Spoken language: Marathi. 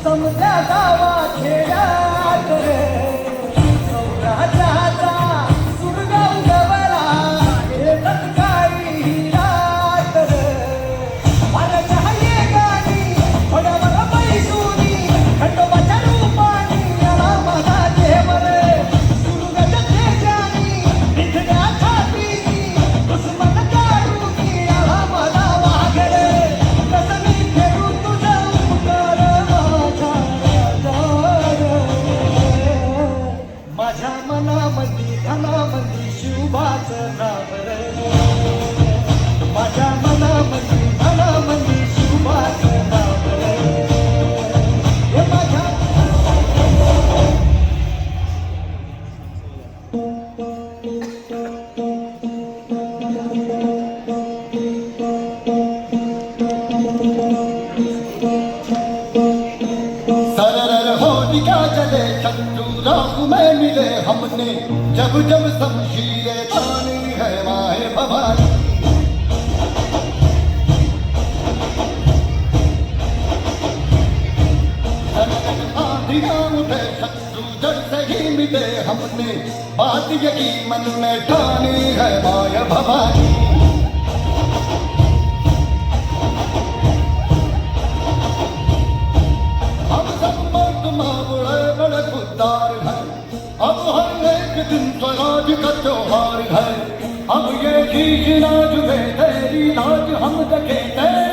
समजा गावा खेड्यात रे सौराजाचा सुरगा उगवला येतात काही रात रे वाऱ्याच्या ये गाणी थोड्यावर बैसुनी खंडोबाच्या रूपानी आला माझा देव रे सुरगाच्या तेजानी निघण्या छातीनी दुश्मन काढूनी आला माझा वाघ रे कसं मी फेरू तुझं उपकार माझ्या मनामध्ये धनामध्ये शिवबाचं नाव रे माझ्या मनामध्ये धनामध्ये शिवबाचं नाव रे हे माझ्या सरर होलिका जले चंदू राम में मिले हमने जब जब शमशीरें तानी है माए भवानी आंधियां उठे शत्रु जड़ से ही मिले हमने बात यही मन में ठानी है माए भवानी बड़े खुददार है अब हर एक दिन स्वराज का त्योहार है अब ये चीज ना जुगे तेरी लाज हम देखे तेरे